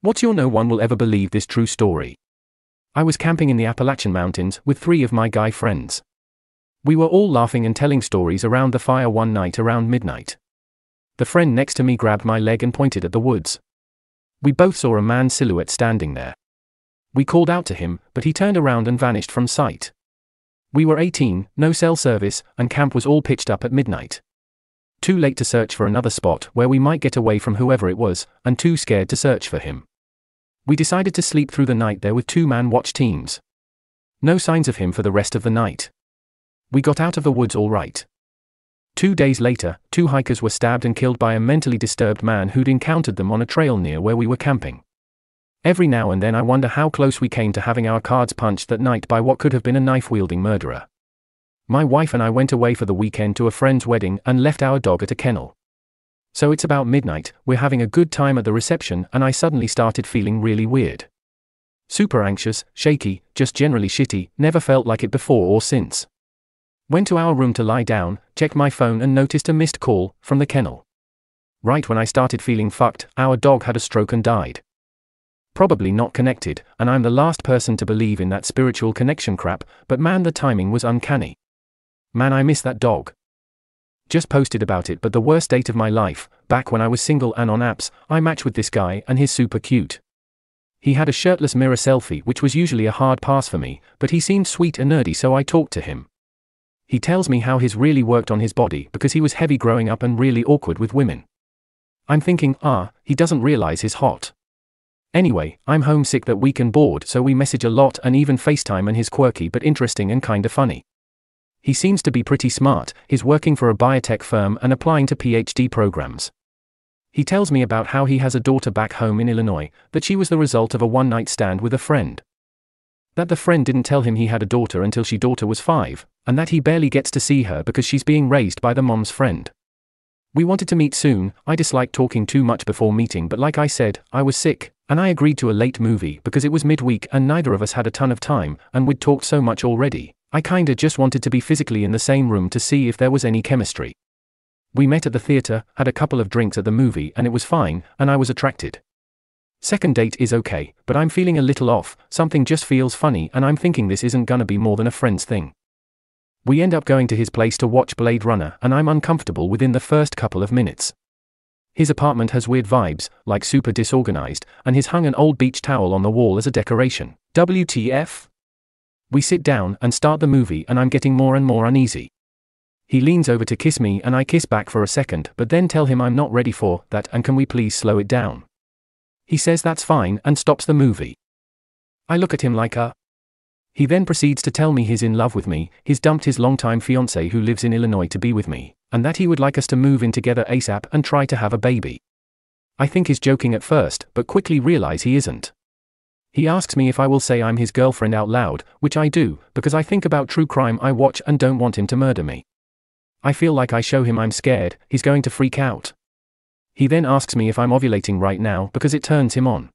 What's your no one will ever believe this true story? I was camping in the Appalachian Mountains with 3 of my guy friends. We were all laughing and telling stories around the fire one night around midnight. The friend next to me grabbed my leg and pointed at the woods. We both saw a man's silhouette standing there. We called out to him, but he turned around and vanished from sight. We were 18, no cell service, and camp was all pitched up at midnight. Too late to search for another spot where we might get away from whoever it was, and too scared to search for him. We decided to sleep through the night there with 2-man watch teams. No signs of him for the rest of the night. We got out of the woods all right. 2 days later, 2 hikers were stabbed and killed by a mentally disturbed man who'd encountered them on a trail near where we were camping. Every now and then I wonder how close we came to having our cards punched that night by what could have been a knife-wielding murderer. My wife and I went away for the weekend to a friend's wedding and left our dog at a kennel. So it's about midnight, we're having a good time at the reception, and I suddenly started feeling really weird. Super anxious, shaky, just generally shitty, never felt like it before or since. Went to our room to lie down, checked my phone and noticed a missed call from the kennel. Right when I started feeling fucked, our dog had a stroke and died. Probably not connected, and I'm the last person to believe in that spiritual connection crap, but man, the timing was uncanny. Man, I miss that dog. Just posted about it, but the worst date of my life, back when I was single and on apps, I matched with this guy and he's super cute. He had a shirtless mirror selfie, which was usually a hard pass for me, but he seemed sweet and nerdy, so I talked to him. He tells me how he's really worked on his body because he was heavy growing up and really awkward with women. I'm thinking, he doesn't realize he's hot. Anyway, I'm homesick that week and bored, so we message a lot and even FaceTime, and he's quirky but interesting and kinda funny. He seems to be pretty smart, he's working for a biotech firm and applying to PhD programs. He tells me about how he has a daughter back home in Illinois, that she was the result of a one-night stand with a friend. That the friend didn't tell him he had a daughter until she daughter was 5, and that he barely gets to see her because she's being raised by the mom's friend. We wanted to meet soon. I dislike talking too much before meeting, but like I said, I was sick, and I agreed to a late movie because it was midweek and neither of us had a ton of time, and we'd talked so much already. I kinda just wanted to be physically in the same room to see if there was any chemistry. We met at the theater, had a couple of drinks at the movie, and it was fine, and I was attracted. Second date is okay, but I'm feeling a little off, something just feels funny, and I'm thinking this isn't gonna be more than a friend's thing. We end up going to his place to watch Blade Runner, and I'm uncomfortable within the first couple of minutes. His apartment has weird vibes, like super disorganized, and he's hung an old beach towel on the wall as a decoration. WTF? We sit down and start the movie, and I'm getting more and more uneasy. He leans over to kiss me and I kiss back for a second, but then tell him I'm not ready for that and can we please slow it down. He says that's fine and stops the movie. I look at him like He then proceeds to tell me he's in love with me, he's dumped his longtime fiancée who lives in Illinois to be with me, and that he would like us to move in together ASAP and try to have a baby. I think he's joking at first, but quickly realize he isn't. He asks me if I will say I'm his girlfriend out loud, which I do, because I think about true crime I watch and don't want him to murder me. I feel like I show him I'm scared, he's going to freak out. He then asks me if I'm ovulating right now because it turns him on.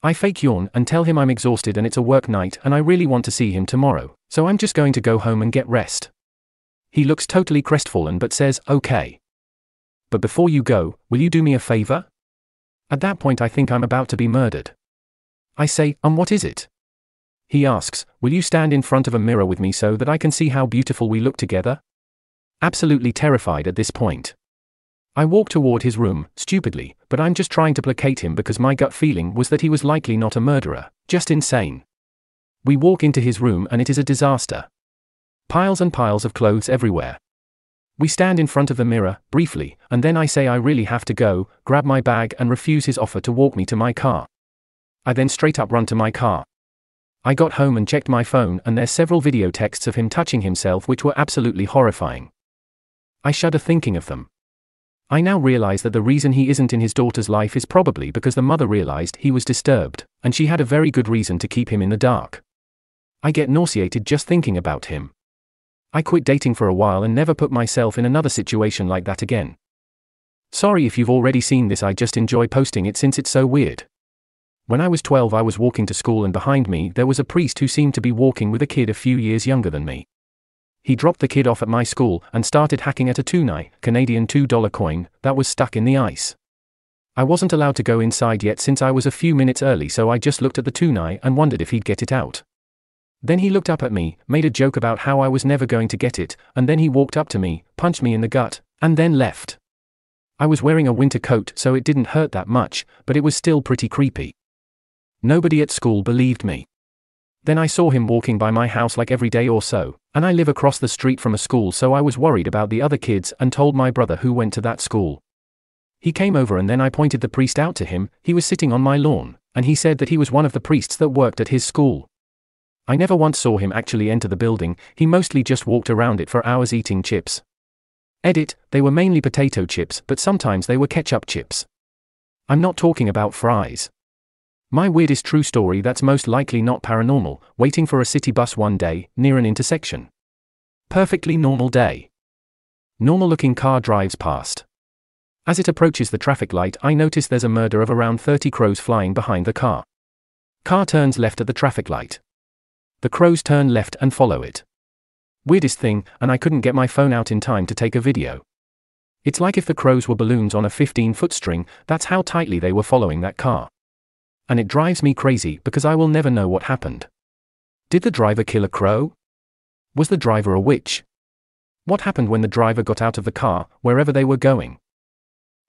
I fake yawn and tell him I'm exhausted and it's a work night and I really want to see him tomorrow, so I'm just going to go home and get rest. He looks totally crestfallen but says, okay. But before you go, will you do me a favor? At that point I think I'm about to be murdered. I say, what is it? He asks, will you stand in front of a mirror with me so that I can see how beautiful we look together? Absolutely terrified at this point. I walk toward his room, stupidly, but I'm just trying to placate him because my gut feeling was that he was likely not a murderer, just insane. We walk into his room and it is a disaster. Piles and piles of clothes everywhere. We stand in front of the mirror, briefly, and then I say I really have to go, grab my bag and refuse his offer to walk me to my car. I then straight up run to my car. I got home and checked my phone and there's several video texts of him touching himself which were absolutely horrifying. I shudder thinking of them. I now realize that the reason he isn't in his daughter's life is probably because the mother realized he was disturbed, and she had a very good reason to keep him in the dark. I get nauseated just thinking about him. I quit dating for a while and never put myself in another situation like that again. Sorry if you've already seen this, I just enjoy posting it since it's so weird. When I was 12 I was walking to school and behind me there was a priest who seemed to be walking with a kid a few years younger than me. He dropped the kid off at my school and started hacking at a 2 Canadian $2 coin that was stuck in the ice. I wasn't allowed to go inside yet since I was a few minutes early, so I just looked at the tunai and wondered if he'd get it out. Then he looked up at me, made a joke about how I was never going to get it, and then he walked up to me, punched me in the gut, and then left. I was wearing a winter coat, so it didn't hurt that much, but it was still pretty creepy. Nobody at school believed me. Then I saw him walking by my house like every day or so, and I live across the street from a school, so I was worried about the other kids and told my brother who went to that school. He came over and then I pointed the priest out to him. He was sitting on my lawn, and he said that he was one of the priests that worked at his school. I never once saw him actually enter the building, he mostly just walked around it for hours eating chips. Edit, they were mainly potato chips, but sometimes they were ketchup chips. I'm not talking about fries. My weirdest true story that's most likely not paranormal, waiting for a city bus one day, near an intersection. Perfectly normal day. Normal looking car drives past. As it approaches the traffic light, I notice there's a murder of around 30 crows flying behind the car. Car turns left at the traffic light. The crows turn left and follow it. Weirdest thing, and I couldn't get my phone out in time to take a video. It's like if the crows were balloons on a 15-foot string, that's how tightly they were following that car. And it drives me crazy because I will never know what happened. Did the driver kill a crow? Was the driver a witch? What happened when the driver got out of the car, wherever they were going?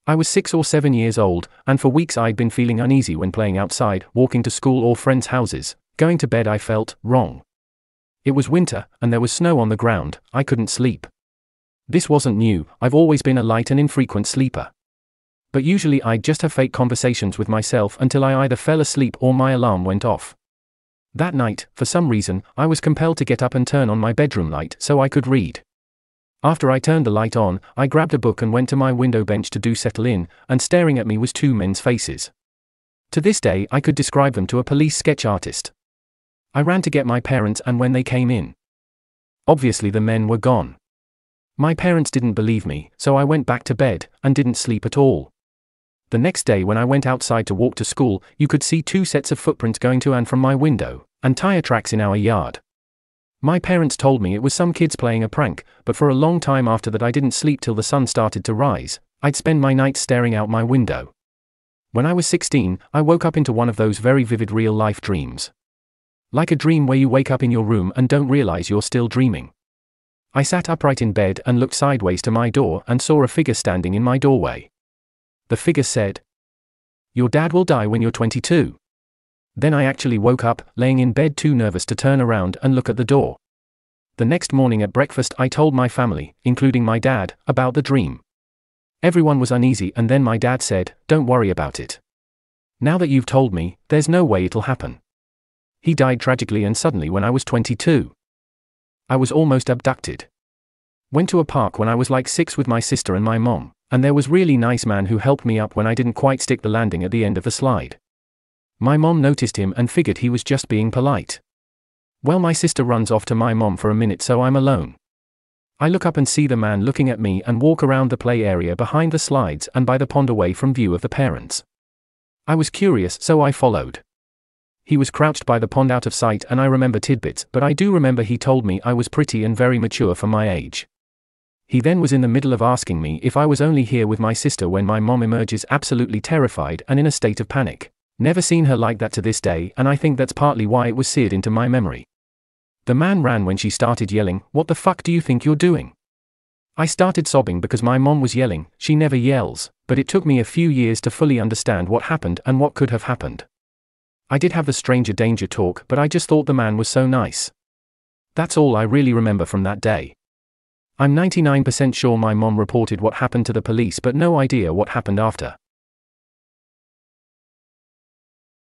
I was 6 or 7 years old, and for weeks I'd been feeling uneasy when playing outside, walking to school or friends' houses. Going to bed I felt wrong. It was winter, and there was snow on the ground. I couldn't sleep. This wasn't new, I've always been a light and infrequent sleeper. But usually I'd just have fake conversations with myself until I either fell asleep or my alarm went off. That night, for some reason, I was compelled to get up and turn on my bedroom light so I could read. After I turned the light on, I grabbed a book and went to my window bench to settle in, and staring at me was 2 men's faces. To this day I could describe them to a police sketch artist. I ran to get my parents, and when they came in, obviously the men were gone. My parents didn't believe me, so I went back to bed, and didn't sleep at all. The next day when I went outside to walk to school, you could see 2 sets of footprints going to and from my window, and tire tracks in our yard. My parents told me it was some kids playing a prank, but for a long time after that I didn't sleep till the sun started to rise. I'd spend my nights staring out my window. When I was 16, I woke up into one of those very vivid real-life dreams. Like a dream where you wake up in your room and don't realize you're still dreaming. I sat upright in bed and looked sideways to my door and saw a figure standing in my doorway. The figure said, "Your dad will die when you're 22. Then I actually woke up, laying in bed too nervous to turn around and look at the door. The next morning at breakfast I told my family, including my dad, about the dream. Everyone was uneasy, and then my dad said, "Don't worry about it. Now that you've told me, there's no way it'll happen." He died tragically and suddenly when I was 22. I was almost abducted. Went to a park when I was like 6 with my sister and my mom, and there was really nice man who helped me up when I didn't quite stick the landing at the end of the slide. My mom noticed him and figured he was just being polite. Well, my sister runs off to my mom for a minute, so I'm alone. I look up and see the man looking at me and walk around the play area behind the slides and by the pond away from view of the parents. I was curious, so I followed. He was crouched by the pond out of sight, and I remember tidbits, but I do remember he told me I was pretty and very mature for my age. He then was in the middle of asking me if I was only here with my sister when my mom emerges absolutely terrified and in a state of panic. Never seen her like that to this day, and I think that's partly why it was seared into my memory. The man ran when she started yelling, "What the fuck do you think you're doing?" I started sobbing because my mom was yelling. She never yells, but it took me a few years to fully understand what happened and what could have happened. I did have the stranger danger talk, but I just thought the man was so nice. That's all I really remember from that day. I'm 99% sure my mom reported what happened to the police, but no idea what happened after.